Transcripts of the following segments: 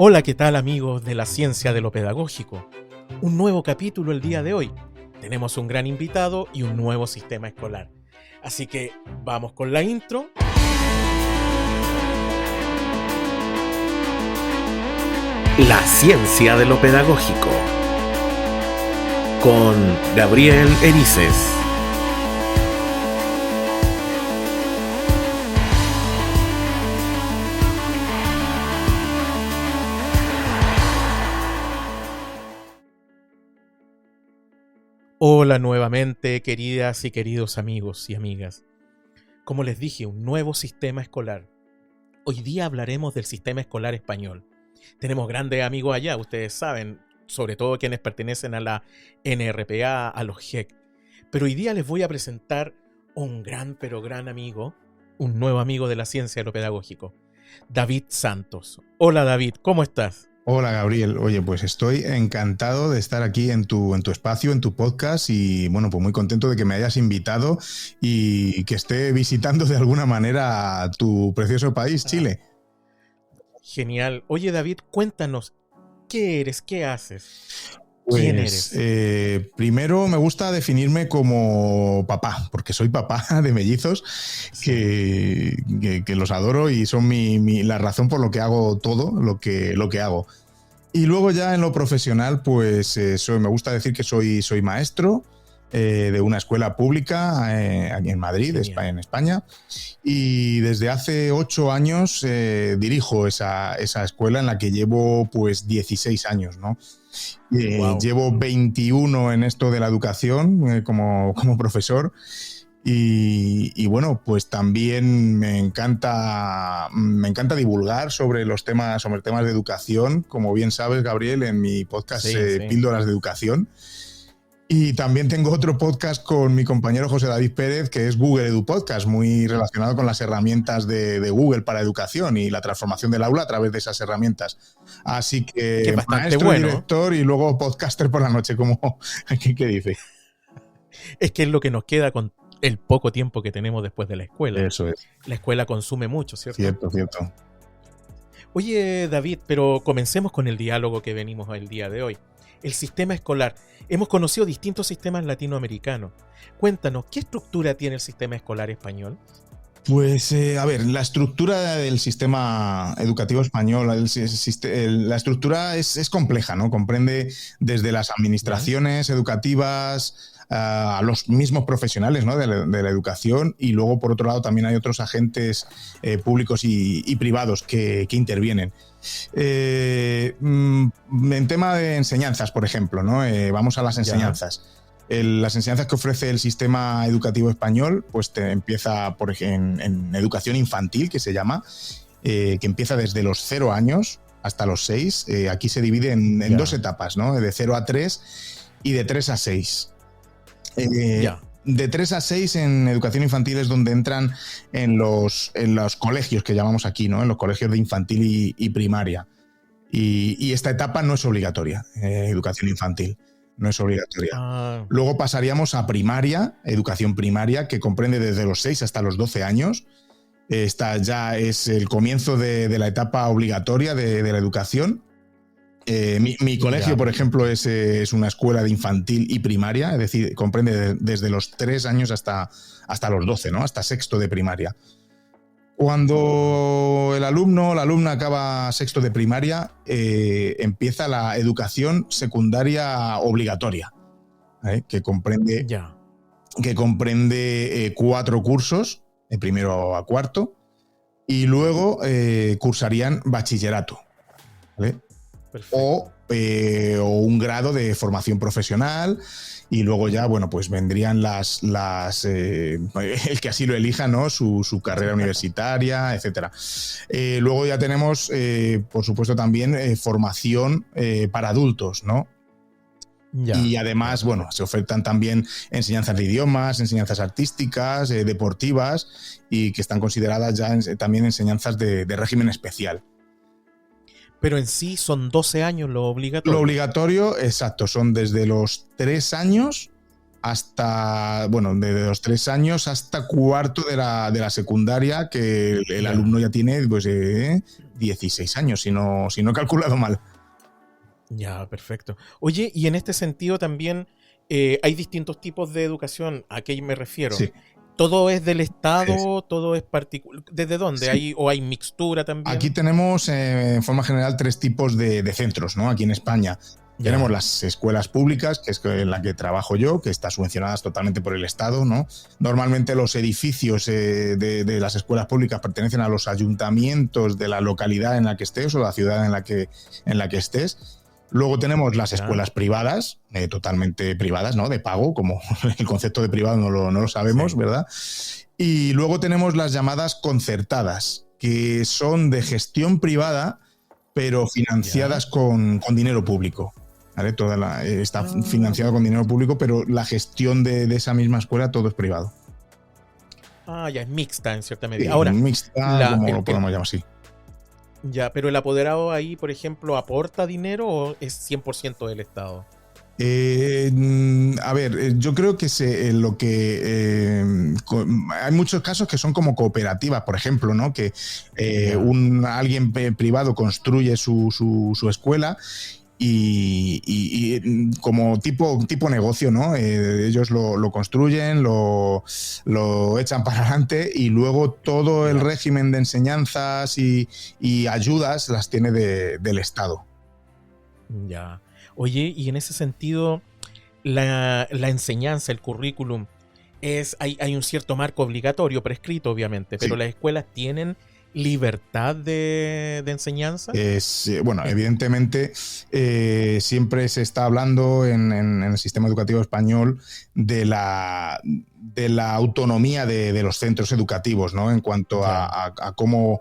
Hola, ¿qué tal amigos de la ciencia de lo pedagógico? Un nuevo capítulo el día de hoy. Tenemos un gran invitado y un nuevo sistema escolar. Así que vamos con la intro. La ciencia de lo pedagógico con Gabriel Erices. Hola nuevamente, queridas y queridos amigos y amigas. Como les dije, un nuevo sistema escolar. Hoy día hablaremos del sistema escolar español. Tenemos grandes amigos allá, ustedes saben, sobre todo quienes pertenecen a la NRPA, a los GEC. Pero hoy día les voy a presentar un gran amigo, un nuevo amigo de la ciencia de lo pedagógico, David Santos. Hola David, ¿cómo estás? Hola Gabriel, oye, pues estoy encantado de estar aquí en tu espacio, en tu podcast y bueno, pues muy contento de que me hayas invitado y que esté visitando de alguna manera tu precioso país, Chile. Genial. Oye David, cuéntanos, ¿qué eres? ¿Qué haces? ¿Quién eres? Primero me gusta definirme como papá, porque soy papá de mellizos, sí. que los adoro y son la razón por lo que hago todo lo que hago. Y luego ya en lo profesional, pues me gusta decir que soy maestro de una escuela pública aquí en Madrid, en España. Y desde hace 8 años dirijo esa escuela en la que llevo pues 16 años, ¿no? Wow. Llevo 21 en esto de la educación como profesor y bueno, pues también me encanta divulgar sobre temas de educación, como bien sabes, Gabriel, en mi podcast Píldoras de Educación. Y también tengo otro podcast con mi compañero José David Pérez, que es Google Edu Podcast, muy relacionado con las herramientas de Google para educación y la transformación del aula a través de esas herramientas. Así que maestro, bueno, director y luego podcaster por la noche, como ¿qué dice? Es que es lo que nos queda con el poco tiempo que tenemos después de la escuela. Eso es. La escuela consume mucho, ¿cierto? Cierto. Oye, David, pero comencemos con el diálogo que venimos el día de hoy. El sistema escolar. Hemos conocido distintos sistemas latinoamericanos. Cuéntanos, ¿qué estructura tiene el sistema escolar español? Pues, a ver, la estructura del sistema educativo español, la estructura es compleja, ¿no? Comprende desde las administraciones educativas a los mismos profesionales, ¿no? de la educación, y luego, por otro lado, también hay otros agentes públicos y privados que intervienen. En tema de enseñanzas, por ejemplo, ¿no? Vamos a las enseñanzas. Las enseñanzas que ofrece el sistema educativo español, pues empieza en educación infantil, que se llama, que empieza desde los 0 años hasta los 6. Aquí se divide en 2 etapas, ¿no? De 0 a 3 y de 3 a 6. De 3 a 6 en educación infantil es donde entran en los colegios que llamamos aquí, ¿no? En los colegios de infantil y primaria. Y esta etapa no es obligatoria, educación infantil. No es obligatoria. Luego pasaríamos a primaria, educación primaria, que comprende desde los 6 hasta los 12 años. Esta ya es el comienzo de la etapa obligatoria de la educación. Mi colegio, por ejemplo, es una escuela de infantil y primaria, es decir, comprende desde los 3 años hasta los 12, ¿no? Hasta sexto de primaria. Cuando el alumno o la alumna acaba sexto de primaria, empieza la educación secundaria obligatoria, que comprende 4 cursos, de primero a cuarto, y luego cursarían bachillerato, ¿vale? O un grado de formación profesional. Y luego ya, bueno, pues vendrían el que así lo elija, ¿no? Su carrera universitaria, etcétera. Luego ya tenemos, por supuesto, también formación para adultos, ¿no? Y además, bueno, se ofertan también enseñanzas de idiomas, enseñanzas artísticas, deportivas, y que están consideradas ya también enseñanzas de régimen especial. Pero en sí son 12 años lo obligatorio. Lo obligatorio, exacto, son desde los 3 años hasta, bueno, desde los 3 años hasta cuarto de la secundaria, que el alumno ya tiene pues 16 años, si no he calculado mal. Ya, perfecto. Oye, y en este sentido también hay distintos tipos de educación. ¿A qué me refiero? Sí. ¿Todo es del Estado? ¿Todo es particular? ¿Desde dónde? Sí. ¿O hay mixtura también? Aquí tenemos, en forma general, 3 tipos de centros, ¿no? Aquí en España. Ya. Tenemos las escuelas públicas, que es en la que trabajo yo, que están subvencionadas totalmente por el Estado, ¿no? Normalmente los edificios de las escuelas públicas pertenecen a los ayuntamientos de la localidad en la que estés o la ciudad en la que estés. Luego tenemos las escuelas privadas, totalmente privadas, ¿no? De pago, como el concepto de privado no lo sabemos, sí, ¿verdad? Y luego tenemos las llamadas concertadas, que son de gestión privada, pero financiadas con dinero público. ¿Vale? Está financiado con dinero público, pero la gestión de esa misma escuela todo es privado. Ah, ya es mixta en cierta medida. Sí, ahora, mixta, como lo podemos llamar así. Ya, pero el apoderado ahí, por ejemplo, ¿aporta dinero o es 100% del Estado? A ver, yo creo que hay muchos casos que son como cooperativas, por ejemplo, ¿no? Que alguien privado construye su escuela y como tipo negocio, ¿no? Ellos lo construyen, lo echan para adelante y luego todo el régimen de enseñanzas y ayudas las tiene del Estado. Ya. Oye, y en ese sentido, la enseñanza, el currículum, hay un cierto marco obligatorio, prescrito obviamente, pero sí, las escuelas tienen libertad de enseñanza. Bueno, evidentemente siempre se está hablando en el sistema educativo español de la autonomía de los centros educativos, ¿no? En cuanto a cómo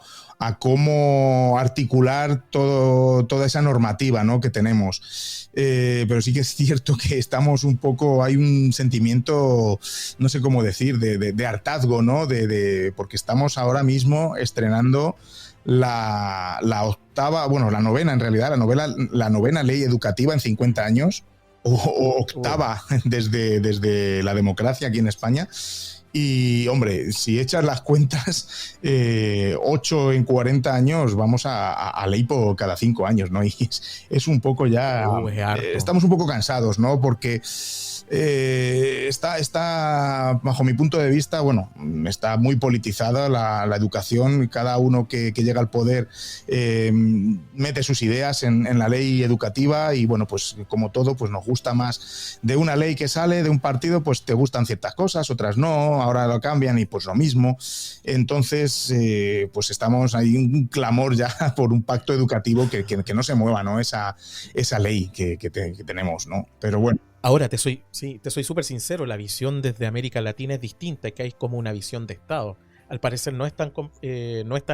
articular toda esa normativa, ¿no? Que tenemos. Pero sí que es cierto que estamos hay un sentimiento, no sé cómo decir, de hartazgo, ¿no? Porque estamos ahora mismo estrenando la novena en realidad, la novena ley educativa en 50 años, o octava desde la democracia aquí en España. Y, hombre, si echas las cuentas, 8 en 40 años vamos a ley por cada 5 años, ¿no? Y es un poco ya... estamos un poco cansados, ¿no? Porque está, bajo mi punto de vista, bueno, está muy politizada la educación. Cada uno que llega al poder mete sus ideas en la ley educativa y, bueno, pues como todo, pues nos gusta más de una ley que sale de un partido, pues te gustan ciertas cosas, otras no, ahora lo cambian y pues lo mismo. Entonces, pues estamos ahí un clamor ya por un pacto educativo que no se mueva, ¿no? Esa ley que tenemos, ¿no? Pero bueno. Ahora, te soy súper sincero, la visión desde América Latina es distinta, que hay como una visión de Estado. Al parecer no es tan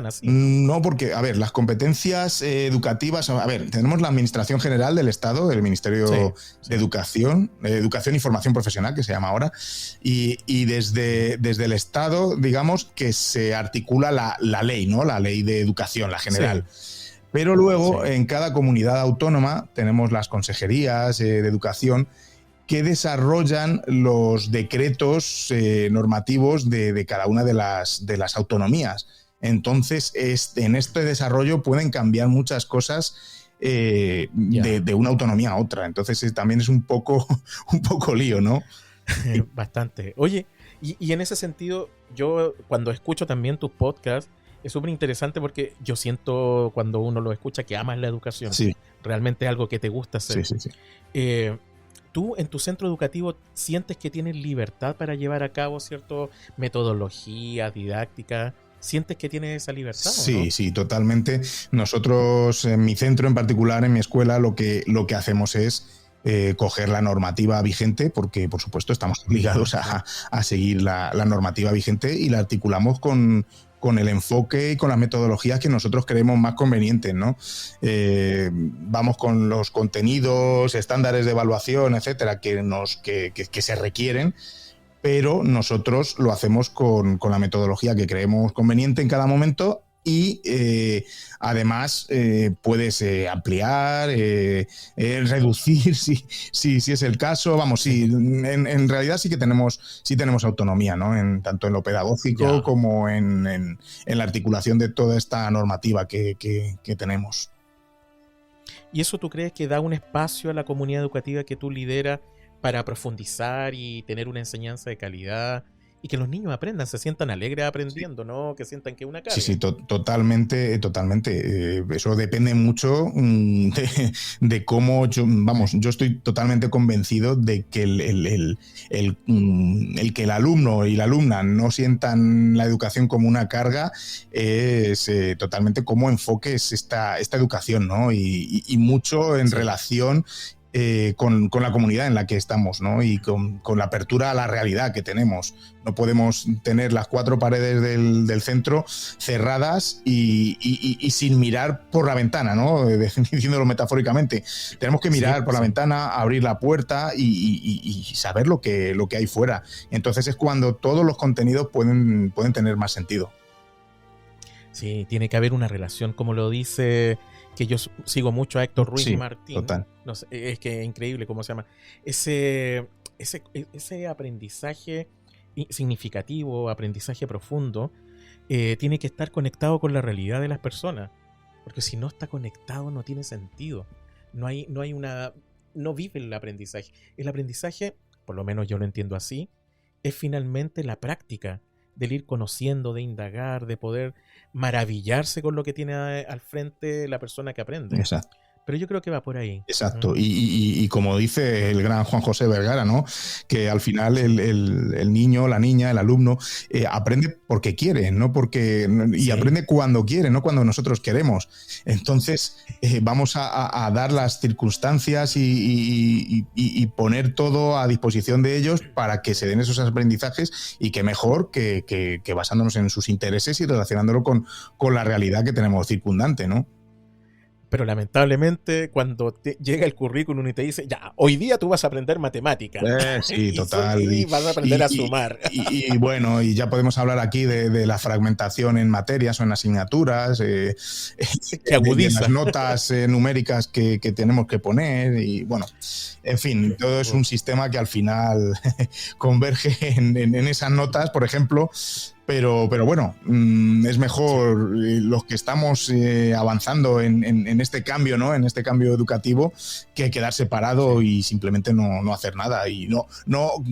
así. No, porque, a ver, las competencias educativas... A ver, tenemos la Administración General del Estado, el Ministerio de Educación y Formación Profesional, que se llama ahora, y desde el Estado, digamos, que se articula la ley, ¿no? La ley de educación, la general. Sí. Pero luego, en cada comunidad autónoma, tenemos las consejerías de educación que desarrollan los decretos normativos de cada una de las autonomías. Entonces, en este desarrollo pueden cambiar muchas cosas de una autonomía a otra. Entonces, también es un poco lío, ¿no? Bastante. Oye, y en ese sentido, yo cuando escucho también tus podcasts, es súper interesante porque yo siento cuando uno lo escucha que amas la educación. Sí. Realmente es algo que te gusta hacer. Sí. ¿Tú en tu centro educativo sientes que tienes libertad para llevar a cabo ciertas metodologías, didácticas? ¿Sientes que tienes esa libertad? Sí, ¿no? Sí, totalmente. Nosotros, en mi centro en particular, en mi escuela, lo que hacemos es coger la normativa vigente, porque por supuesto estamos obligados a seguir la normativa vigente y la articulamos con el enfoque y con las metodologías que nosotros creemos más convenientes, ¿no? Vamos con los contenidos, estándares de evaluación, etcétera, que se requieren, pero nosotros lo hacemos con la metodología que creemos conveniente en cada momento y además puedes ampliar, reducir si es el caso. Vamos, sí, en realidad sí tenemos autonomía, ¿no? Tanto en lo pedagógico como en la articulación de toda esta normativa que tenemos. ¿Y eso tú crees que da un espacio a la comunidad educativa que tú lideras para profundizar y tener una enseñanza de calidad y que los niños aprendan, se sientan alegres aprendiendo, ¿no? Que sientan que es una carga? Sí, totalmente. Eso depende mucho de cómo yo estoy totalmente convencido de que el que el alumno y la alumna no sientan la educación como una carga es totalmente cómo enfoques esta educación, ¿no? Y mucho en relación con la comunidad en la que estamos, ¿no? Y con la apertura a la realidad que tenemos. No podemos tener las 4 paredes del centro cerradas y sin mirar por la ventana, ¿no? Diciéndolo metafóricamente. Tenemos que mirar por la ventana, abrir la puerta y saber lo que hay fuera. Entonces es cuando todos los contenidos pueden tener más sentido. Sí, tiene que haber una relación, como lo dice, que yo sigo mucho a Héctor Ruiz Martín. Total. No sé, es que es increíble cómo se llama. Ese aprendizaje significativo, aprendizaje profundo, tiene que estar conectado con la realidad de las personas. Porque si no está conectado no tiene sentido. No vive el aprendizaje. El aprendizaje, por lo menos yo lo entiendo así, es finalmente la práctica del ir conociendo, de indagar, de poder maravillarse con lo que tiene al frente la persona que aprende. Exacto. Pero yo creo que va por ahí. Exacto. Y como dice el gran Juan José Vergara, ¿no? Que al final el niño, la niña, el alumno aprende porque quiere, no porque y aprende cuando quiere, no cuando nosotros queremos. Entonces vamos a dar las circunstancias y poner todo a disposición de ellos para que se den esos aprendizajes, y que mejor que basándonos en sus intereses y relacionándolo con la realidad que tenemos circundante, ¿no? Pero lamentablemente cuando llega el currículum y te dice, ya, hoy día tú vas a aprender matemática. Sí, total. Y vas a aprender a sumar. Y bueno, y ya podemos hablar aquí de la fragmentación en materias o en asignaturas, que agudiza. de las notas numéricas que tenemos que poner, y bueno, en fin, todo es un sistema que al final converge en esas notas, por ejemplo. Pero bueno, es mejor los que estamos avanzando en este cambio, ¿no? En este cambio educativo, que quedarse parado y simplemente no hacer nada. Y no,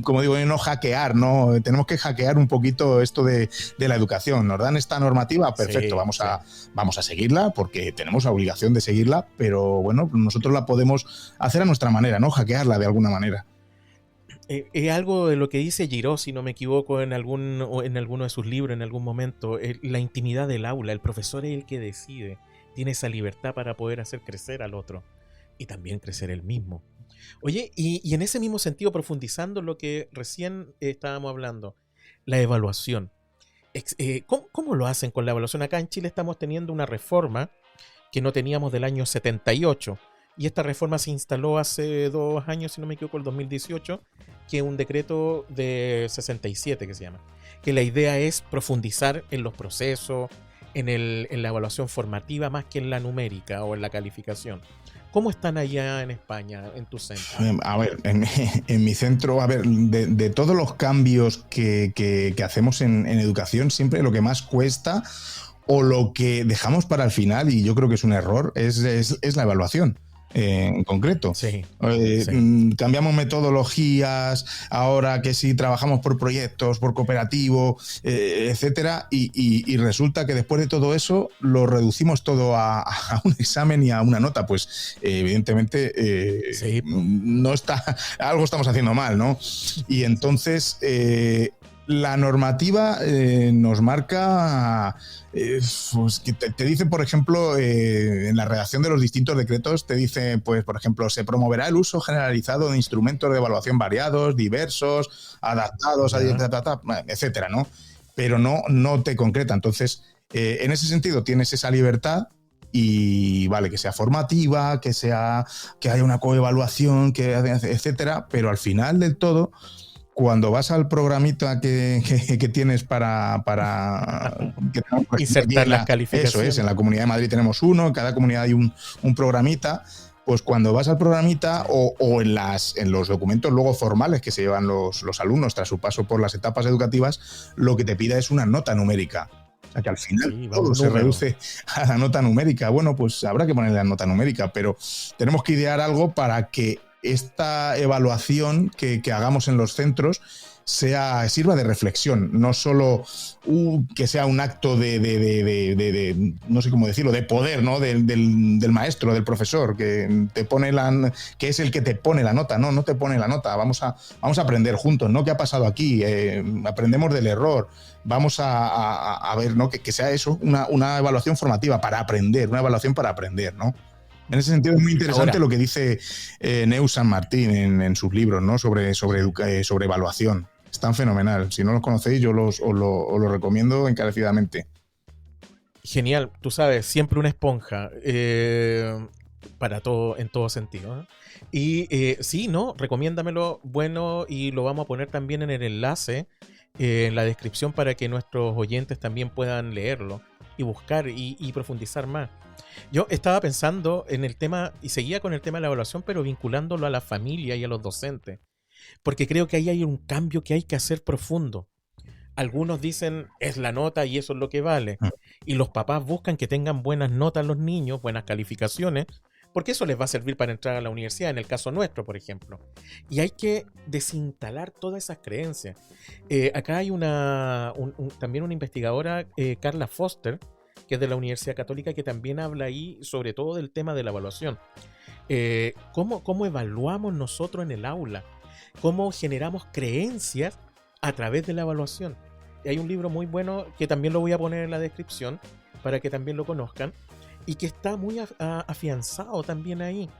como digo, no hackear, ¿no? Tenemos que hackear un poquito esto de la educación. Nos dan esta normativa, perfecto, vamos a seguirla porque tenemos la obligación de seguirla, pero bueno, nosotros la podemos hacer a nuestra manera, ¿no? Hackearla de alguna manera. Es algo de lo que dice Giraud, si no me equivoco, en alguno de sus libros en algún momento. La intimidad del aula, el profesor es el que decide, tiene esa libertad para poder hacer crecer al otro y también crecer él mismo. Oye, y en ese mismo sentido, profundizando lo que recién estábamos hablando, la evaluación. ¿Cómo lo hacen con la evaluación? Acá en Chile estamos teniendo una reforma que no teníamos del año 78. Y esta reforma se instaló hace 2 años, si no me equivoco, el 2018, que es un decreto de 67 que se llama. Que la idea es profundizar en los procesos, en la evaluación formativa, más que en la numérica o en la calificación. ¿Cómo están allá en España, en tu centro? A ver, en mi centro, de todos los cambios que hacemos en educación, siempre lo que más cuesta o lo que dejamos para el final, y yo creo que es un error, es la evaluación. En concreto. Cambiamos metodologías, ahora que sí trabajamos por proyectos, por cooperativo, etcétera, y resulta que después de todo eso lo reducimos todo a un examen y a una nota. Pues evidentemente no está, algo estamos haciendo mal, ¿no? Y entonces la normativa nos marca, pues, que te dice, por ejemplo, en la redacción de los distintos decretos, te dice, pues, por ejemplo, se promoverá el uso generalizado de instrumentos de evaluación variados, diversos, adaptados, etcétera, ¿no? Pero no te concreta. Entonces, en ese sentido, tienes esa libertad. Y vale, que sea formativa, que haya una coevaluación, etcétera, pero al final del todo cuando vas al programita que tienes para que tenemos, por ejemplo, Insertar aquí las calificaciones. Eso es, en la Comunidad de Madrid tenemos uno, en cada comunidad hay un programita. Pues cuando vas al programita o en los documentos luego formales que se llevan los alumnos tras su paso por las etapas educativas, lo que te pida es una nota numérica. O sea que al final todo se reduce a la nota numérica. Bueno, pues habrá que ponerle la nota numérica, pero tenemos que idear algo para que esta evaluación que hagamos en los centros sirva de reflexión, no solo que sea un acto de no sé cómo decirlo, de poder, ¿no? del maestro, del profesor, que te pone que es el que te pone la nota. No te pone la nota. Vamos a aprender juntos, ¿no? ¿Qué ha pasado aquí? Aprendemos del error. Vamos a ver, ¿no? Que sea eso, una evaluación formativa para aprender, una evaluación para aprender, ¿no? En ese sentido es muy interesante lo que dice Neus San Martín en sus libros, ¿no? sobre evaluación. Están fenomenal. Si no los conocéis, yo os lo recomiendo encarecidamente. Genial. Tú sabes, siempre una esponja para todo, en todo sentido, ¿eh? Y sí, ¿no? Recomiéndamelo, bueno, y lo vamos a poner también en el enlace, en la descripción, para que nuestros oyentes también puedan leerlo y buscar y profundizar más. Yo estaba pensando en el tema, y seguía con el tema de la evaluación, pero vinculándolo a la familia y a los docentes, porque creo que ahí hay un cambio que hay que hacer profundo. Algunos dicen, es la nota y eso es lo que vale, y los papás buscan que tengan buenas notas los niños, buenas calificaciones, porque eso les va a servir para entrar a la universidad, en el caso nuestro, por ejemplo. Y hay que desinstalar todas esas creencias. Acá hay también una investigadora, Carla Foster, que es de la Universidad Católica, que también habla ahí sobre todo del tema de la evaluación. ¿Cómo evaluamos nosotros en el aula? ¿Cómo generamos creencias a través de la evaluación? Y hay un libro muy bueno que también lo voy a poner en la descripción para que también lo conozcan, y que está muy afianzado también ahí.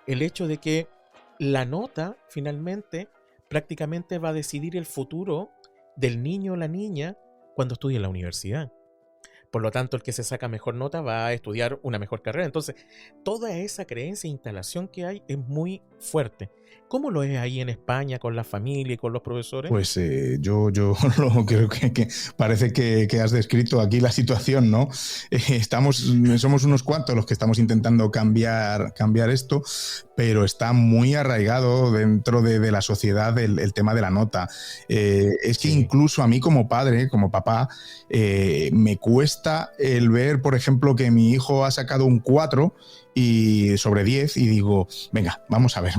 El hecho de que la nota finalmente prácticamente va a decidir el futuro del niño o la niña cuando estudie en la universidad. Por lo tanto, el que se saca mejor nota va a estudiar una mejor carrera. Entonces, toda esa creencia e instalación que hay es muy fuerte. ¿Cómo lo es ahí en España con la familia y con los profesores? Pues yo creo que parece que has descrito aquí la situación, ¿no? Somos unos cuantos los que estamos intentando cambiar esto, pero está muy arraigado dentro de la sociedad el tema de la nota. Es que incluso a mí como padre, como papá, me cuesta el ver, por ejemplo, que mi hijo ha sacado un 4 sobre 10 y digo, venga, vamos a ver,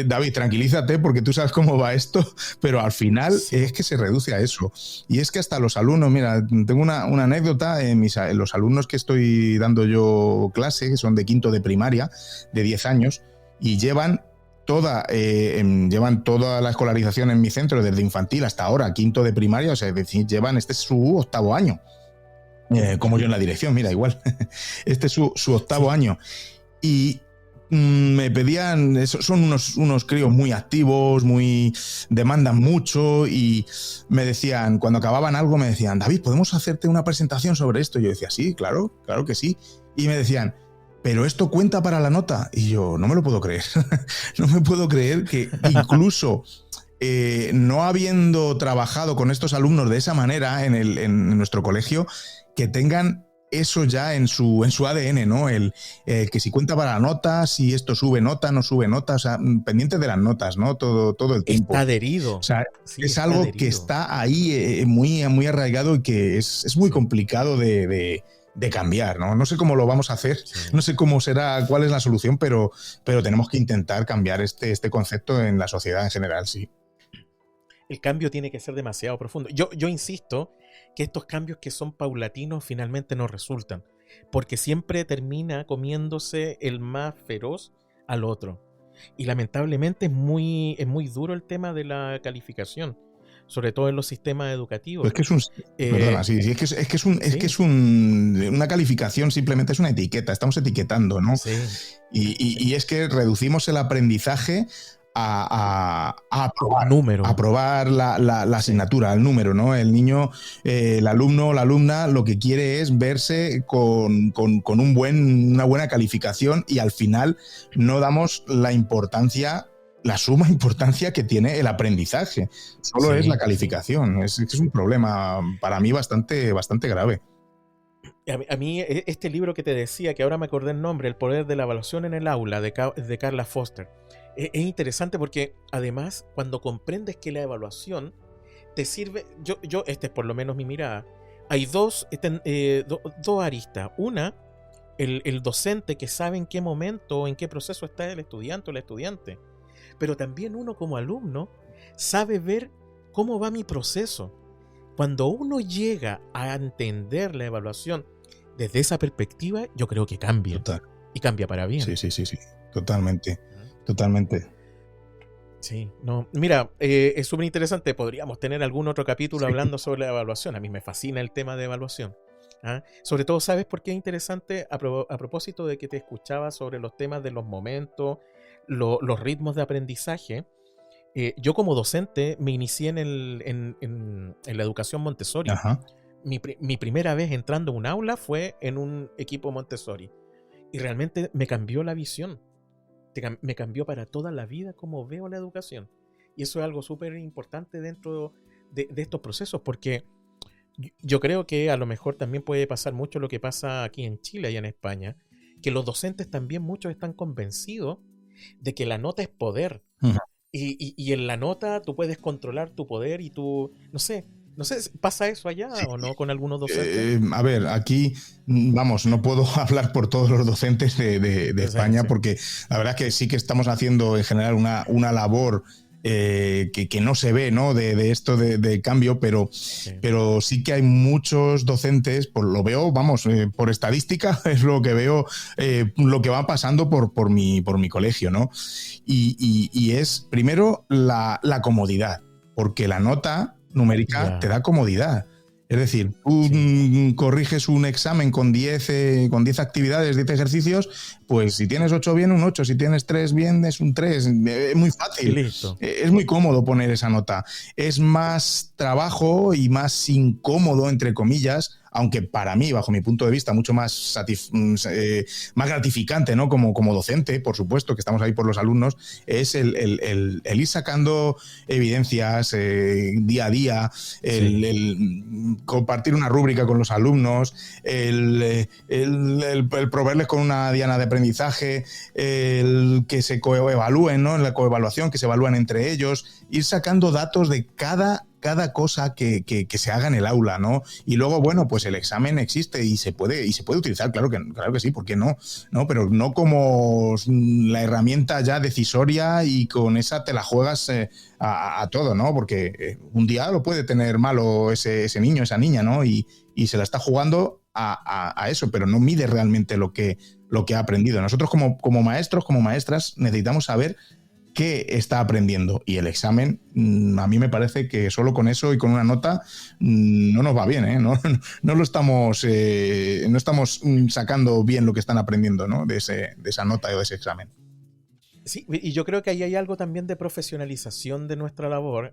David, tranquilízate porque tú sabes cómo va esto, pero al final es que se reduce a eso. Y es que hasta los alumnos, mira, tengo una anécdota, en los alumnos que estoy dando yo clase, que son de quinto de primaria, de 10 años, y llevan toda la escolarización en mi centro, desde infantil hasta ahora, quinto de primaria, o sea, es decir, este es su 8º año. Como yo en la dirección, mira, igual. Este es su 8º año. Y me pedían, son unos críos muy activos, demandan mucho, y me decían, cuando acababan algo, me decían, David, ¿podemos hacerte una presentación sobre esto? Y yo decía, sí, claro que sí. Y me decían, ¿pero esto cuenta para la nota? Y yo, no me lo puedo creer. No me puedo creer que incluso no habiendo trabajado con estos alumnos de esa manera en nuestro colegio, que tengan eso ya en su ADN, ¿no? Que si cuenta para la nota, si esto sube nota, no sube nota, o sea, pendiente de las notas, ¿no? Todo el tiempo. Está adherido. O sea, sí, es algo adherido, que está ahí muy, muy arraigado, y que es muy complicado de cambiar, ¿no? No sé cómo lo vamos a hacer, no sé cuál es la solución, pero tenemos que intentar cambiar este concepto en la sociedad en general, sí. El cambio tiene que ser demasiado profundo. Yo insisto que estos cambios que son paulatinos finalmente no resultan, porque siempre termina comiéndose el más feroz al otro. Y lamentablemente es muy duro el tema de la calificación, sobre todo en los sistemas educativos. Pues es que es una calificación, simplemente es una etiqueta, estamos etiquetando, ¿no? Sí. Y es que reducimos el aprendizaje a probar la asignatura, al número, ¿no? El niño, el alumno o la alumna, lo que quiere es verse con una buena calificación, y al final no damos la importancia la suma importancia que tiene el aprendizaje. Solo es la calificación. Es un problema para mí bastante grave. A mí, este libro que te decía, que ahora me acordé el nombre, El poder de la evaluación en el aula, de Carla Foster, es interesante porque además cuando comprendes que la evaluación te sirve, esta es por lo menos mi mirada, hay dos aristas. Una, el docente que sabe en qué momento o en qué proceso está el estudiante o la estudiante, pero también uno como alumno sabe ver cómo va mi proceso. Cuando uno llega a entender la evaluación desde esa perspectiva, yo creo que cambia. Total. Y cambia para bien. Sí. Totalmente. Sí, no. Mira, es súper interesante. Podríamos tener algún otro capítulo hablando sobre la evaluación. A mí me fascina el tema de evaluación. ¿Ah? Sobre todo, ¿sabes por qué es interesante? A propósito de que te escuchaba sobre los temas de los momentos, los ritmos de aprendizaje. Yo como docente me inicié en la educación Montessori. Ajá. Mi primera vez entrando a un aula fue en un equipo Montessori. Y realmente me cambió la visión. Me cambió para toda la vida cómo veo la educación. Y eso es algo súper importante dentro de estos procesos, porque yo creo que a lo mejor también puede pasar mucho lo que pasa aquí en Chile y en España, que los docentes también muchos están convencidos de que la nota es poder. Uh-huh. Y en la nota tú puedes controlar tu poder y tú, no sé, ¿pasa eso allá o no con algunos docentes? A ver, aquí, vamos, no puedo hablar por todos los docentes de España, porque la verdad es que sí que estamos haciendo en general una labor que no se ve, ¿no? De esto de cambio, pero sí que hay muchos docentes, lo veo, vamos, por estadística es lo que veo, lo que va pasando por mi colegio, ¿no? Y es, primero, la comodidad, porque la nota numérica te da comodidad. Es decir, tú corriges un examen con 10 actividades, 10 ejercicios, pues si tienes 8 bien, un 8, si tienes 3 bien, es un 3. Es muy fácil. Listo. Es muy cómodo poner esa nota. Es más trabajo y más incómodo, entre comillas, aunque para mí, bajo mi punto de vista, mucho más gratificante, ¿no? Como docente, por supuesto, que estamos ahí por los alumnos, es el ir sacando evidencias día a día, el compartir una rúbrica con los alumnos, el proveerles con una diana de aprendizaje, el que se coevalúen, ¿no? En la coevaluación, que se evalúan entre ellos, ir sacando datos de cada cosa que se haga en el aula, ¿no? Y luego, bueno, pues el examen existe y se puede utilizar, claro que sí, ¿por qué no? ¿No? Pero no como la herramienta ya decisoria y con esa te la juegas a todo, ¿no? Porque un día lo puede tener malo ese niño, esa niña, ¿no? Y se la está jugando a eso, pero no mide realmente lo que ha aprendido. Nosotros como maestros, como maestras, necesitamos saber qué está aprendiendo, y el examen, a mí me parece que solo con eso y con una nota no nos va bien, ¿eh? No lo estamos no estamos sacando bien lo que están aprendiendo, ¿no? de esa nota o de ese examen. Sí, y yo creo que ahí hay algo también de profesionalización de nuestra labor.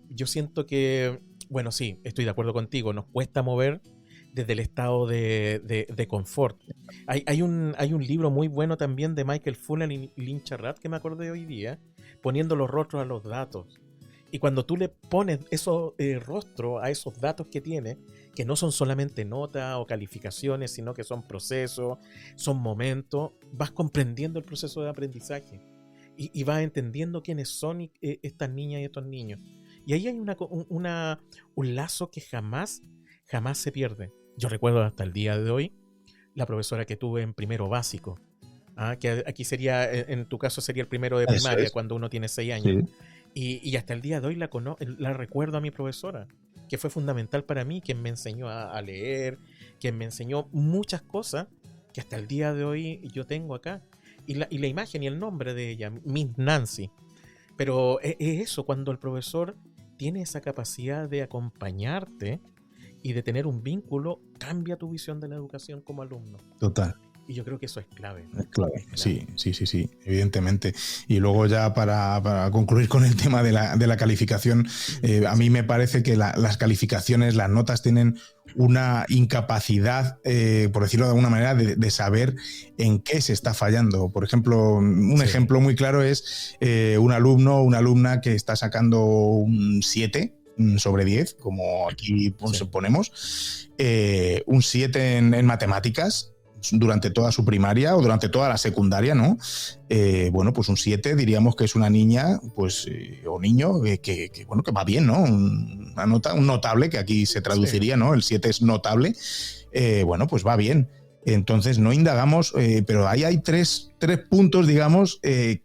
Yo siento que, bueno, sí, estoy de acuerdo contigo, nos cuesta mover desde el estado de confort. Hay un libro muy bueno también de Michael Fullan y Lynn Charrat que me acordé hoy día, poniendo los rostros a los datos. Y cuando tú le pones esos rostro a esos datos que tiene, que no son solamente notas o calificaciones, sino que son procesos, son momentos, vas comprendiendo el proceso de aprendizaje y vas entendiendo quiénes son estas niñas y estos niños. Y ahí hay un lazo que jamás se pierde. Yo recuerdo hasta el día de hoy la profesora que tuve en primero básico, que aquí sería, en tu caso sería el primero de primaria, cuando uno tiene 6 años. Sí. Y hasta el día de hoy la recuerdo a mi profesora, que fue fundamental para mí, quien me enseñó a leer, quien me enseñó muchas cosas que hasta el día de hoy yo tengo acá. Y la imagen y el nombre de ella, Miss Nancy. Pero es eso, cuando el profesor tiene esa capacidad de acompañarte y de tener un vínculo, cambia tu visión de la educación como alumno. Total. Y yo creo que eso es clave, ¿no? Es clave. Sí, evidentemente. Y luego ya para concluir con el tema de la calificación, a mí me parece que las calificaciones, las notas tienen una incapacidad, por decirlo de alguna manera, de saber en qué se está fallando. Por ejemplo, un ejemplo muy claro es un alumno o una alumna que está sacando un 7 sobre 10, como aquí ponemos, un 7 en matemáticas durante toda su primaria o durante toda la secundaria, ¿no? Bueno, pues un 7 diríamos que es una niña, pues, o niño, que va bien, ¿no? Una nota, un notable, que aquí se traduciría, ¿no? El 7 es notable. Bueno, pues va bien. Entonces no indagamos, pero ahí hay tres puntos, digamos, que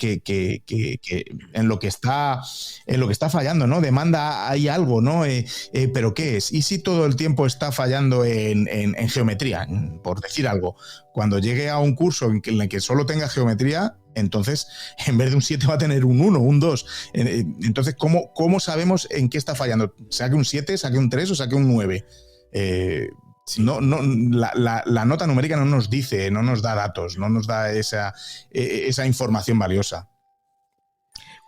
en lo que está fallando, ¿no? Demanda hay algo, ¿no? Pero ¿qué es? ¿Y si todo el tiempo está fallando en geometría, por decir algo? Cuando llegue a un curso en el que solo tenga geometría, entonces en vez de un 7 va a tener un 1, un 2. Entonces, ¿cómo sabemos en qué está fallando? ¿Saque un 7, saque un 3 o saque un 9? No, la nota numérica no nos dice, no nos da datos, no nos da esa información valiosa.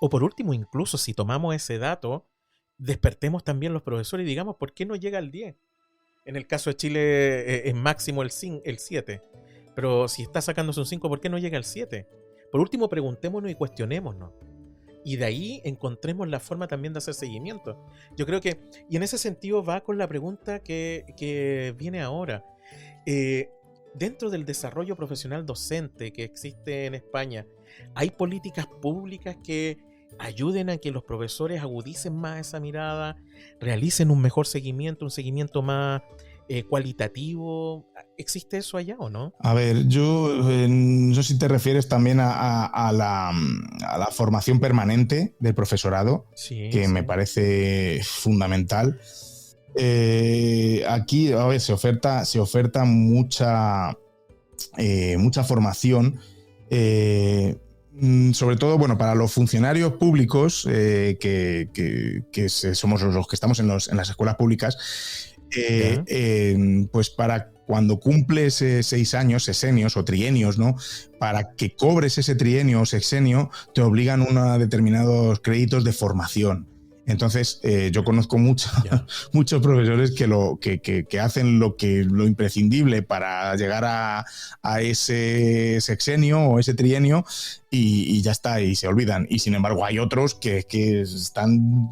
O por último, incluso si tomamos ese dato, despertemos también los profesores y digamos, ¿por qué no llega al 10? En el caso de Chile es máximo el 7. Pero si está sacándose un 5, ¿por qué no llega al 7? Por último, preguntémonos y cuestionémonos. Y de ahí encontremos la forma también de hacer seguimiento. Yo creo que, y en ese sentido va con la pregunta que viene ahora. Dentro del desarrollo profesional docente que existe en España, ¿hay políticas públicas que ayuden a que los profesores agudicen más esa mirada, realicen un mejor seguimiento, un seguimiento más cualitativo? ¿Existe eso allá o no? A ver, yo no sé si te refieres también a la formación permanente del profesorado, que me parece fundamental. Aquí, a ver, se oferta mucha formación, sobre todo, bueno, para los funcionarios públicos, que somos los que estamos en las escuelas públicas. Pues para cuando cumples 6 años, sexenios o trienios, ¿no? Para que cobres ese trienio o sexenio, te obligan a determinados créditos de formación. Entonces, yo conozco muchos profesores que hacen lo imprescindible para llegar a ese sexenio o ese trienio y ya está, y se olvidan. Y sin embargo, hay otros que están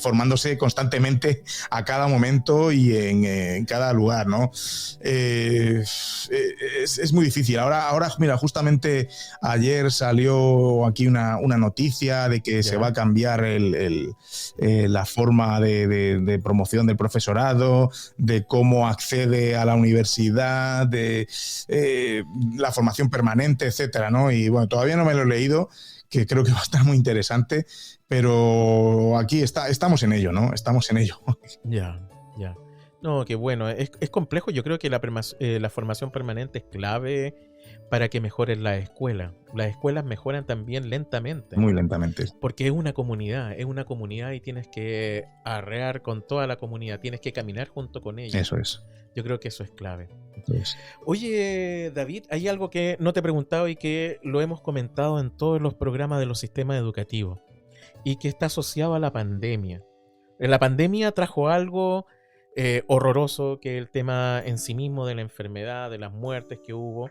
formándose constantemente a cada momento y en cada lugar, ¿no? Es muy difícil. Ahora, mira, justamente ayer salió aquí una noticia de que se va a cambiar la forma de promoción del profesorado, de cómo accede a la universidad, de la formación permanente, etcétera, ¿no? Y bueno, todavía no me lo he leído, que creo que va a estar muy interesante, pero aquí estamos en ello, ¿no? Estamos en ello. Ya. No, qué bueno. Es complejo. Yo creo que la formación permanente es clave para que mejoren la escuela. Las escuelas mejoran también lentamente. Muy lentamente. Porque es una comunidad y tienes que arrear con toda la comunidad, tienes que caminar junto con ella. Eso es. Yo creo que eso es clave. Entonces, oye, David, hay algo que no te he preguntado y que lo hemos comentado en todos los programas de los sistemas educativos y que está asociado a la pandemia. La pandemia trajo algo horroroso, que es el tema en sí mismo de la enfermedad, de las muertes que hubo,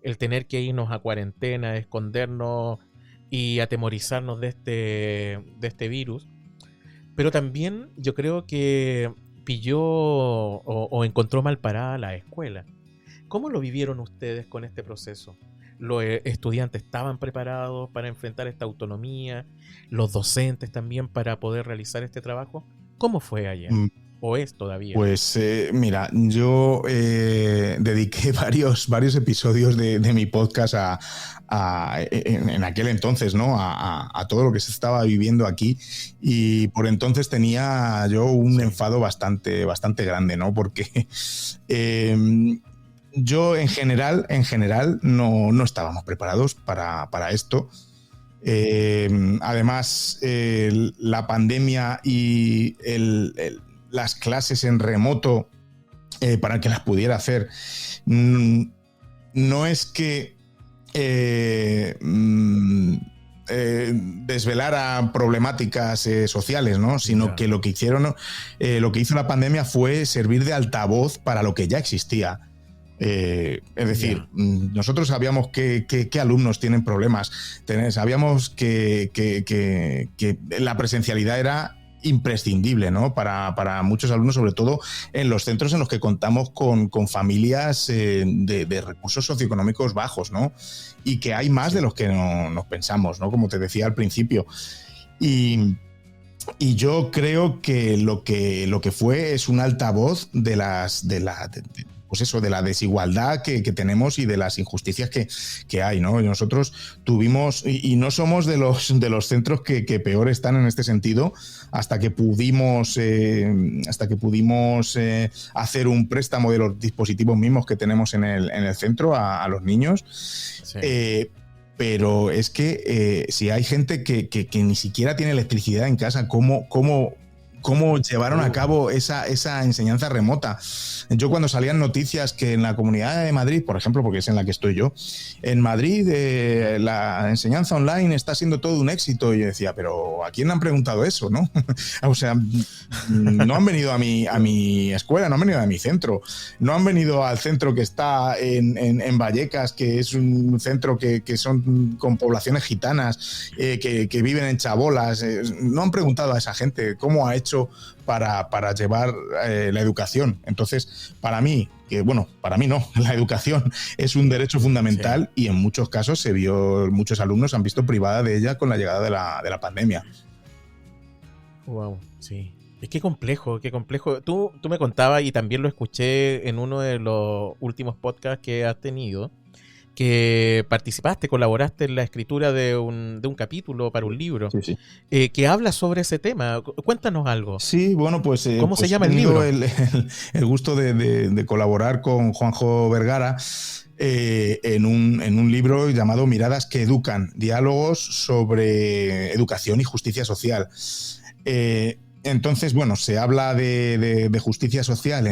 el tener que irnos a cuarentena, escondernos y atemorizarnos de este virus. Pero también yo creo que pilló o encontró mal parada la escuela. ¿Cómo lo vivieron ustedes con este proceso? ¿Los estudiantes estaban preparados para enfrentar esta autonomía? ¿Los docentes también para poder realizar este trabajo? ¿Cómo fue allá? ¿O es todavía? Pues mira, yo dediqué varios episodios de mi podcast en aquel entonces, ¿no? A todo lo que se estaba viviendo aquí, y por entonces tenía yo un enfado bastante grande, ¿no? Porque yo en general no estábamos preparados para esto. Además, la pandemia y las clases en remoto, para que las pudiera hacer, no es que desvelara problemáticas sociales, ¿no? Sino que lo que hizo la pandemia fue servir de altavoz para lo que ya existía. Es decir, nosotros sabíamos que alumnos tienen problemas, sabíamos que la presencialidad era imprescindible, ¿no? Para muchos alumnos, sobre todo en los centros en los que contamos con familias de recursos socioeconómicos bajos, ¿no? Y que hay más de los que nos pensamos, ¿no? Como te decía al principio. Y yo creo que lo que fue es un altavoz de la desigualdad que tenemos y de las injusticias que hay, ¿no? Y nosotros tuvimos, y no somos de los centros que peor están en este sentido, hasta que pudimos hacer un préstamo de los dispositivos mismos que tenemos en el centro a los niños. Sí. Pero es que si hay gente que ni siquiera tiene electricidad en casa, ¿cómo llevaron a cabo esa enseñanza remota? Yo, cuando salían noticias que en la Comunidad de Madrid, por ejemplo, porque es en la que estoy yo, en Madrid la enseñanza online está siendo todo un éxito, y yo decía, pero ¿a quién le han preguntado eso, no? O sea, no han venido a mi escuela, no han venido a mi centro, no han venido al centro que está en Vallecas, que es un centro que son con poblaciones gitanas, que viven en chabolas. No han preguntado a esa gente cómo ha hecho para llevar la educación. Entonces, para mí no, la educación es un derecho fundamental, sí. Y en muchos casos muchos alumnos han visto privada de ella con la llegada de la pandemia. Wow, sí. Es que complejo. Tú me contabas, y también lo escuché en uno de los últimos podcasts que has tenido, que colaboraste en la escritura de un capítulo para un libro, sí. Que habla sobre ese tema. Cuéntanos algo. Sí, bueno, pues... ¿Cómo se llama el libro? El gusto de colaborar con Juanjo Vergara en un libro llamado Miradas que Educan, diálogos sobre educación y justicia social. Entonces, bueno, se habla de justicia social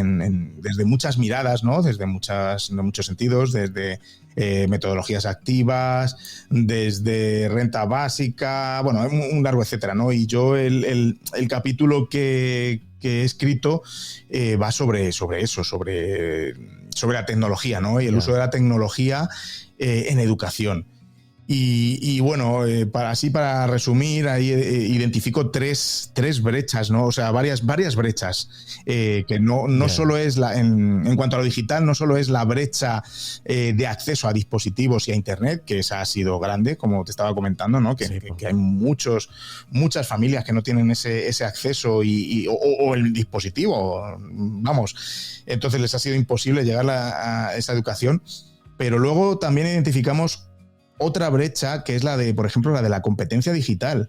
desde muchas miradas, ¿no? Desde muchos sentidos, desde metodologías activas, desde renta básica, bueno, un largo etcétera, ¿no? Y yo el capítulo que he escrito va sobre eso, sobre la tecnología, ¿no? Y el uso de la tecnología en educación. Y bueno, para resumir, ahí identifico tres brechas, ¿no? O sea, varias brechas, que no solo es en cuanto a lo digital, no solo es la brecha de acceso a dispositivos y a internet, que esa ha sido grande, como te estaba comentando, ¿no? Que hay muchas familias que no tienen ese acceso o el dispositivo, vamos. Entonces les ha sido imposible llegar a esa educación. Pero luego también identificamos otra brecha, que es por ejemplo, la de la competencia digital,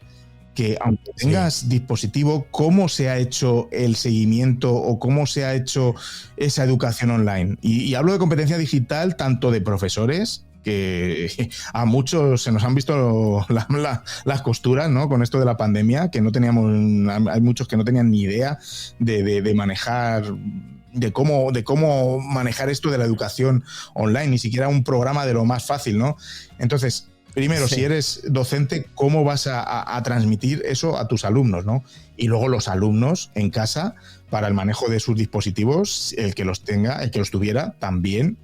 que aunque tengas dispositivo, ¿cómo se ha hecho el seguimiento o cómo se ha hecho esa educación online? Y hablo de competencia digital tanto de profesores, que a muchos se nos han visto las costuras, ¿no? Con esto de la pandemia, que hay muchos que no tenían ni idea de manejar, de cómo manejar esto de la educación online, ni siquiera un programa de lo más fácil, ¿no? Entonces, primero, si eres docente, ¿cómo vas a transmitir eso a tus alumnos, ¿no? Y luego los alumnos en casa, para el manejo de sus dispositivos, el que los tuviera, también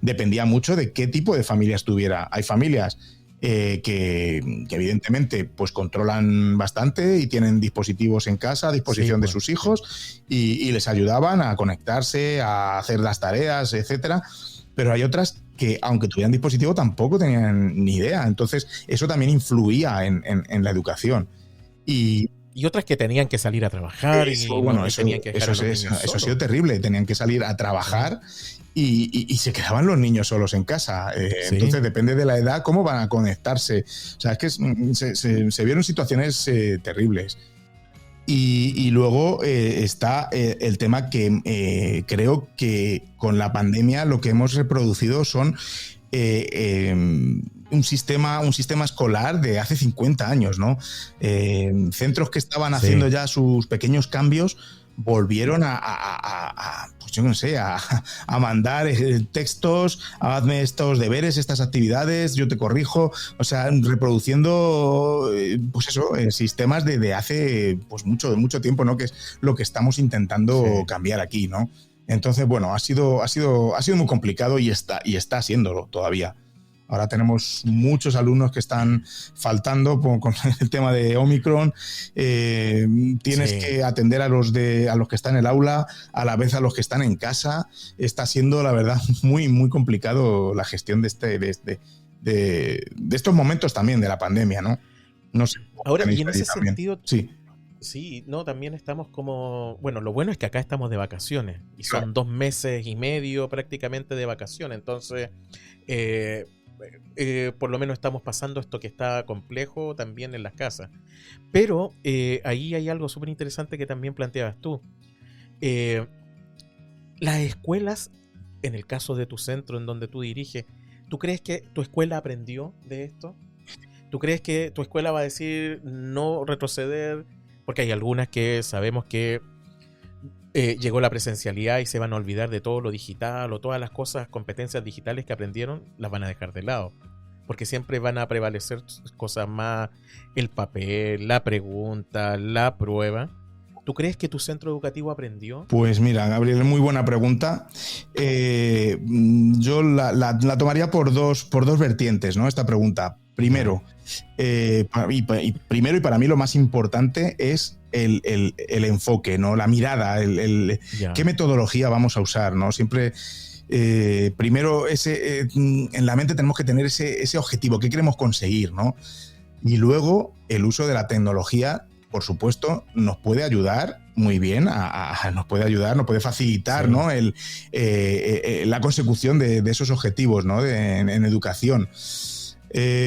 dependía mucho de qué tipo de familias tuviera. Hay familias que evidentemente pues controlan bastante y tienen dispositivos en casa a disposición de sus hijos y les ayudaban a conectarse, a hacer las tareas, etcétera. Pero hay otras que, aunque tuvieran dispositivo, tampoco tenían ni idea. Entonces, eso también influía en la educación. Y otras que tenían que salir a trabajar. Eso ha sido terrible. Tenían que salir a trabajar y se quedaban los niños solos en casa. Entonces, depende de la edad, cómo van a conectarse. O sea, es que se vieron situaciones terribles. Y luego está el tema que creo que con la pandemia lo que hemos reproducido son un sistema escolar de hace 50 años, ¿no? Centros que estaban haciendo ya sus pequeños cambios volvieron a yo no sé, a mandar textos, hazme estos deberes, estas actividades, yo te corrijo, o sea, reproduciendo, pues eso, sistemas de hace pues mucho tiempo, ¿no? Que es lo que estamos intentando cambiar aquí, ¿no? Entonces, bueno, ha sido muy complicado y está siéndolo todavía. Ahora tenemos muchos alumnos que están faltando con el tema de Omicron. Tienes que atender a los que están en el aula, a la vez a los que están en casa. Está siendo, la verdad, muy, muy complicado la gestión de estos momentos también de la pandemia, ¿no? No sé. Ahora, y en ese sentido, sí. Sí, no, también estamos como... Bueno, lo bueno es que acá estamos de vacaciones y son 2 meses y medio prácticamente de vacaciones, entonces por lo menos estamos pasando esto que está complejo también en las casas. Pero ahí hay algo súper interesante que también planteabas tú. Las escuelas, en el caso de tu centro en donde tú diriges, ¿tú crees que tu escuela aprendió de esto? ¿Tú crees que tu escuela va a decir no retroceder? Porque hay algunas que sabemos que llegó la presencialidad y se van a olvidar de todo lo digital o todas las competencias digitales que aprendieron, las van a dejar de lado. Porque siempre van a prevalecer cosas más, el papel, la pregunta, la prueba. ¿Tú crees que tu centro educativo aprendió? Pues mira, Gabriel, muy buena pregunta. Yo la tomaría por dos vertientes, ¿no? Esta pregunta. Primero, primero y para mí lo más importante es el enfoque, ¿no? La mirada, qué metodología vamos a usar, ¿no? Siempre, primero, en la mente tenemos que tener ese objetivo, qué queremos conseguir, ¿no? Y luego, el uso de la tecnología, por supuesto, nos puede ayudar muy bien, nos puede facilitar, ¿no? La consecución de esos objetivos, ¿no? En educación.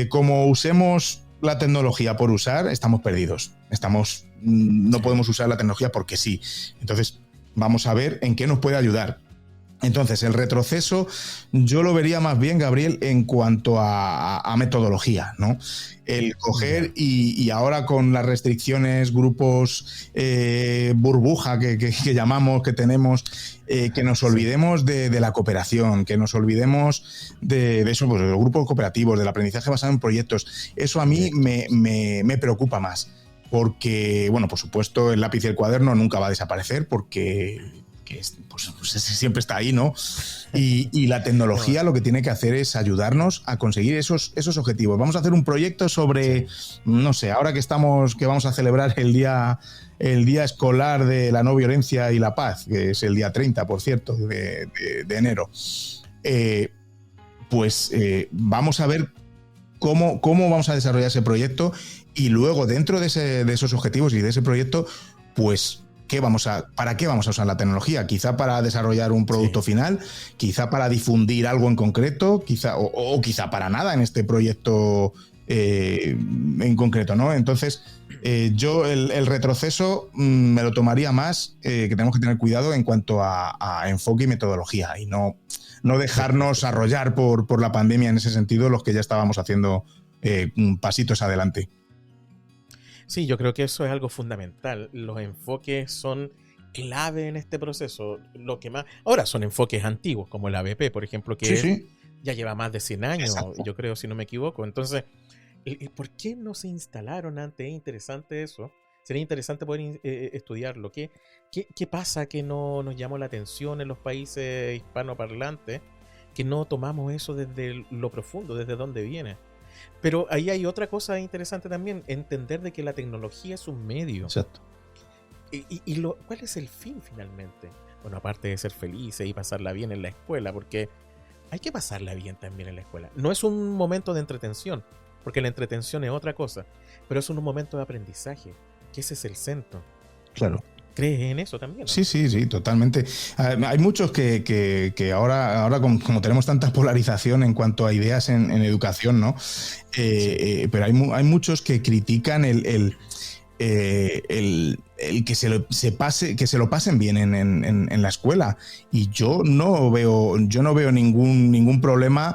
Como usemos la tecnología por usar, estamos perdidos. No podemos usar la tecnología porque sí. Entonces, vamos a ver en qué nos puede ayudar. Entonces, el retroceso yo lo vería más bien, Gabriel, en cuanto a metodología, ¿no? El coger y ahora con las restricciones, grupos burbuja que llamamos, que tenemos, que nos olvidemos de la cooperación, que nos olvidemos de eso, pues, de los grupos cooperativos, del aprendizaje basado en proyectos. Eso a mí me preocupa más. Porque, bueno, por supuesto, el lápiz y el cuaderno nunca va a desaparecer porque pues siempre está ahí, ¿no? Y la tecnología lo que tiene que hacer es ayudarnos a conseguir esos objetivos. Vamos a hacer un proyecto sobre, no sé, ahora que vamos a celebrar el día escolar de la no violencia y la paz, que es el día 30, por cierto, de enero. Vamos a ver cómo vamos a desarrollar ese proyecto y luego dentro de esos objetivos y de ese proyecto, pues ¿para qué vamos a usar la tecnología? Quizá para desarrollar un producto final, quizá para difundir algo en concreto, quizá para nada en este proyecto en concreto, ¿no? Entonces, yo el retroceso me lo tomaría más, que tenemos que tener cuidado en cuanto a enfoque y metodología y no dejarnos arrollar por la pandemia en ese sentido, los que ya estábamos haciendo pasitos adelante. Sí, yo creo que eso es algo fundamental. Los enfoques son clave en este proceso. Ahora son enfoques antiguos, como el ABP, por ejemplo, que ya lleva más de 100 años, exacto, yo creo, si no me equivoco. Entonces, ¿por qué no se instalaron antes? Es interesante eso. Sería interesante poder estudiarlo. ¿Qué pasa que no nos llamó la atención en los países hispanoparlantes? Que no tomamos eso desde lo profundo, desde dónde viene. Pero ahí hay otra cosa interesante también, entender de que la tecnología es un medio. Exacto. ¿Cuál es el fin finalmente? Bueno, aparte de ser felices y pasarla bien en la escuela, porque hay que pasarla bien también en la escuela. No es un momento de entretención, porque la entretención es otra cosa, pero es un momento de aprendizaje, que ese es el centro. Claro. ¿Crees en eso también, no? Sí, totalmente. Hay muchos que ahora como tenemos tanta polarización en cuanto a ideas en educación, ¿no? Pero hay muchos que critican el que se lo pasen bien en la escuela, y yo no veo ningún problema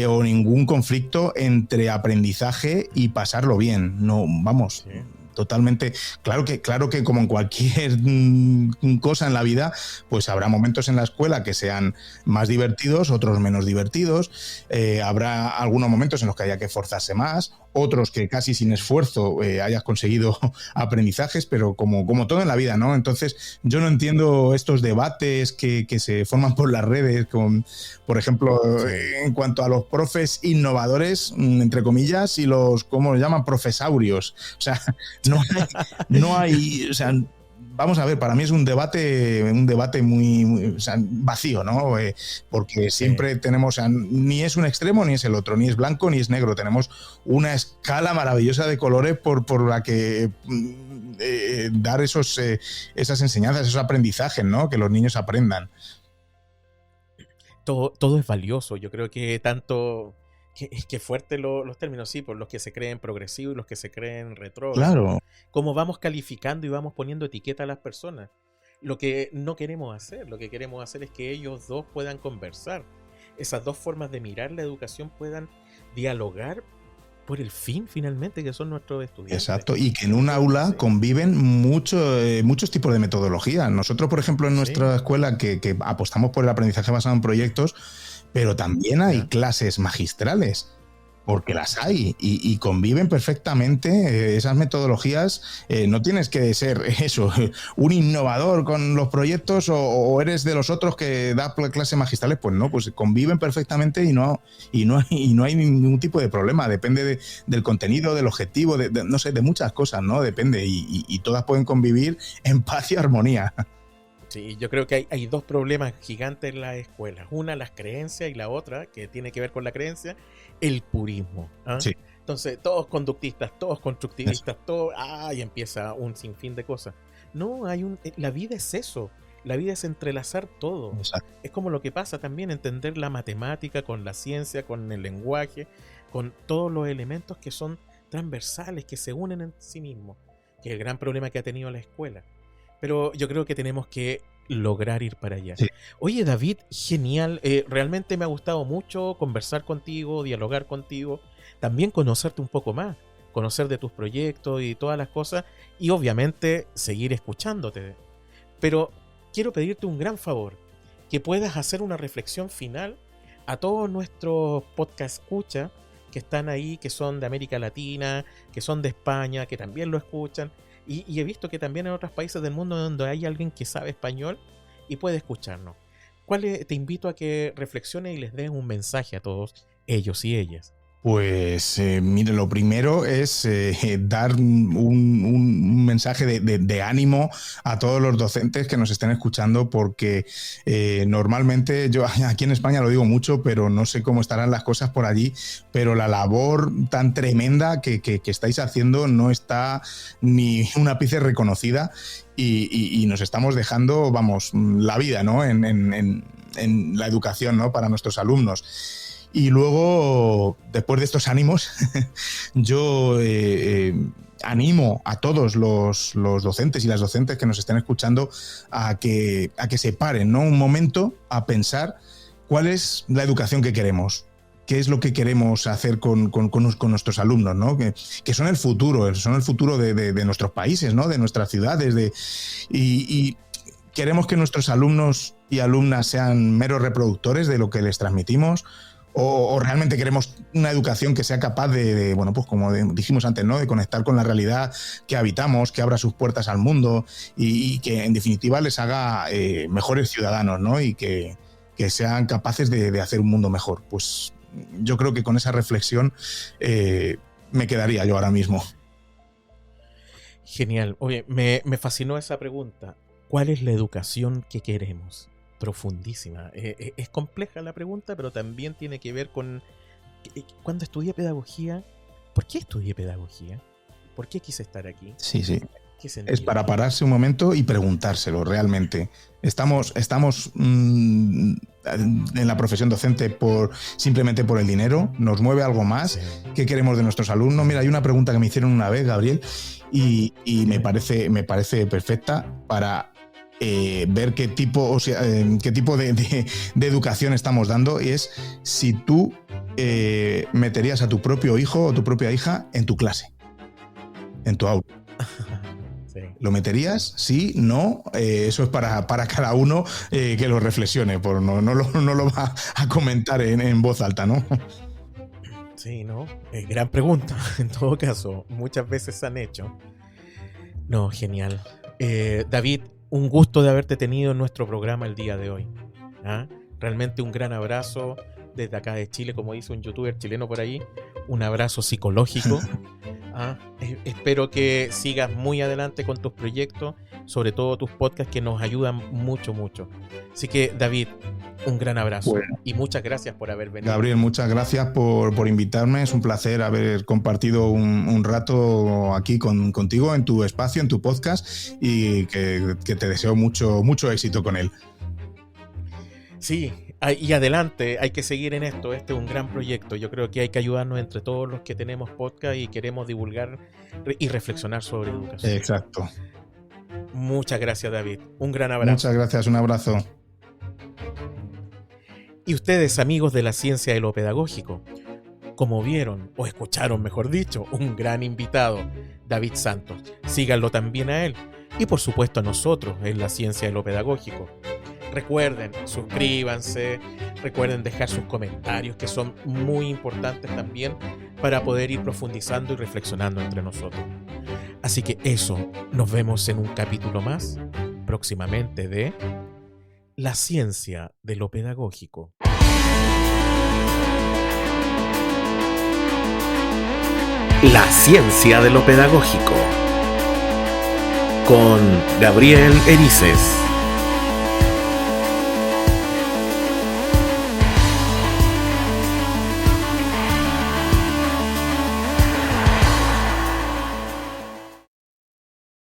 o ningún conflicto entre aprendizaje y pasarlo bien. No, vamos. Sí. totalmente. Claro que como en cualquier cosa en la vida, pues habrá momentos en la escuela que sean más divertidos, otros menos divertidos. Habrá algunos momentos en los que haya que esforzarse más, otros que casi sin esfuerzo hayas conseguido aprendizajes, pero como todo en la vida, ¿no? Entonces, yo no entiendo estos debates que se forman por las redes, por ejemplo, en cuanto a los profes innovadores, entre comillas, y los, ¿cómo lo llaman? Profesaurios. O sea, no hay, o sea, vamos a ver, para mí es un debate muy o sea, vacío, ¿no? Porque siempre tenemos, o sea, ni es un extremo ni es el otro, ni es blanco ni es negro. Tenemos una escala maravillosa de colores por la que dar esas enseñanzas, esos aprendizajes, ¿no? Que los niños aprendan. Todo es valioso. Yo creo que tanto... Que fuerte los términos, sí, por los que se creen progresivos y los que se creen retrógrados. Claro. Como vamos calificando y vamos poniendo etiqueta a las personas. Lo que no queremos hacer, lo que queremos hacer es que ellos dos puedan conversar. Esas dos formas de mirar la educación puedan dialogar por el fin, finalmente, que son nuestros estudiantes. Exacto, y que en un aula conviven muchos tipos de metodologías. Nosotros, por ejemplo, en nuestra escuela, que apostamos por el aprendizaje basado en proyectos, pero también hay clases magistrales, porque las hay y conviven perfectamente esas metodologías. No tienes que ser un innovador con los proyectos o eres de los otros que da clases magistrales. Pues no, pues conviven perfectamente y no hay ningún tipo de problema. Depende del contenido, del objetivo, no sé, de muchas cosas, ¿no? Depende y todas pueden convivir en paz y armonía. Sí, yo creo que hay dos problemas gigantes en las escuelas. Una, las creencias, y la otra, que tiene que ver con la creencia, el purismo. ¿Ah? Sí. Entonces, todos conductistas, todos constructivistas, todo, y empieza un sinfín de cosas. No, la vida es eso. La vida es entrelazar todo. Exacto. Es como lo que pasa también, entender la matemática con la ciencia, con el lenguaje, con todos los elementos que son transversales, que se unen en sí mismos. Que es el gran problema que ha tenido la escuela. Pero yo creo que tenemos que lograr ir para allá. Sí. Oye, David, genial. Realmente me ha gustado mucho conversar contigo, dialogar contigo, también conocerte un poco más, conocer de tus proyectos y todas las cosas, y obviamente seguir escuchándote. Pero quiero pedirte un gran favor, que puedas hacer una reflexión final a todos nuestros podcast escucha que están ahí, que son de América Latina, que son de España, que también lo escuchan. Y he visto que también en otros países del mundo donde hay alguien que sabe español y puede escucharnos. Te invito a que reflexiones y les des un mensaje a todos ellos y ellas. Pues mire, lo primero es dar un mensaje de ánimo a todos los docentes que nos estén escuchando, porque normalmente, yo aquí en España lo digo mucho, pero no sé cómo estarán las cosas por allí, pero la labor tan tremenda que estáis haciendo no está ni un ápice reconocida y nos estamos dejando, vamos, la vida, ¿no? en la educación, ¿no? Para nuestros alumnos. Y luego, después de estos ánimos, yo animo a todos los docentes y las docentes que nos estén escuchando a que se paren, ¿no? Un momento a pensar cuál es la educación que queremos, qué es lo que queremos hacer con nuestros alumnos, ¿no? Que son el futuro de nuestros países, ¿no? De nuestras ciudades, y queremos que nuestros alumnos y alumnas sean meros reproductores de lo que les transmitimos. O realmente queremos una educación que sea capaz de bueno, pues como dijimos antes, ¿no? De conectar con la realidad que habitamos, que abra sus puertas al mundo y que en definitiva les haga mejores ciudadanos, ¿no? Y que sean capaces de hacer un mundo mejor. Pues yo creo que con esa reflexión me quedaría yo ahora mismo. Genial. Oye, me fascinó esa pregunta. ¿Cuál es la educación que queremos? Profundísima. Es compleja la pregunta, pero también tiene que ver con cuando estudié pedagogía. ¿Por qué estudié pedagogía? ¿Por qué quise estar aquí? Sí. Es para pararse un momento y preguntárselo realmente. Estamos en la profesión docente simplemente por el dinero. ¿Nos mueve algo más? Sí. ¿Qué queremos de nuestros alumnos? Mira, hay una pregunta que me hicieron una vez, Gabriel, y me parece perfecta para ver qué tipo de educación estamos dando, y es si tú meterías a tu propio hijo o tu propia hija en tu clase, en tu aula. Sí. ¿Lo meterías? ¿Sí? ¿No? Eso es para cada uno que lo reflexione, no lo va a comentar en voz alta, ¿no? Sí, ¿no? Gran pregunta. En todo caso, muchas veces se han hecho. No, genial. David, un gusto de haberte tenido en nuestro programa el día de hoy. ¿Ah? Realmente un gran abrazo desde acá de Chile, como dice un youtuber chileno por ahí. Un abrazo psicológico. Espero que sigas muy adelante con tus proyectos, sobre todo tus podcasts que nos ayudan mucho, mucho. Así que, David, un gran abrazo. Bueno. Y muchas gracias por haber venido. Gabriel, muchas gracias por invitarme. Es un placer haber compartido un rato aquí contigo en tu espacio, en tu podcast, y que te deseo mucho éxito con él. Sí, y adelante, hay que seguir en esto. Este es un gran proyecto. Yo creo que hay que ayudarnos entre todos los que tenemos podcast y queremos divulgar y reflexionar sobre educación. Exacto. Muchas gracias, David. Un gran abrazo. Muchas gracias, un abrazo. Y ustedes, amigos de la ciencia de lo pedagógico, como vieron, o escucharon mejor dicho, un gran invitado, David Santos. Síganlo también a él y por supuesto a nosotros en la ciencia de lo pedagógico. Recuerden, suscríbanse, recuerden dejar sus comentarios que son muy importantes también para poder ir profundizando y reflexionando entre nosotros. Así que eso, nos vemos en un capítulo más próximamente de La ciencia de lo pedagógico. La ciencia de lo pedagógico con Gabriel Erices.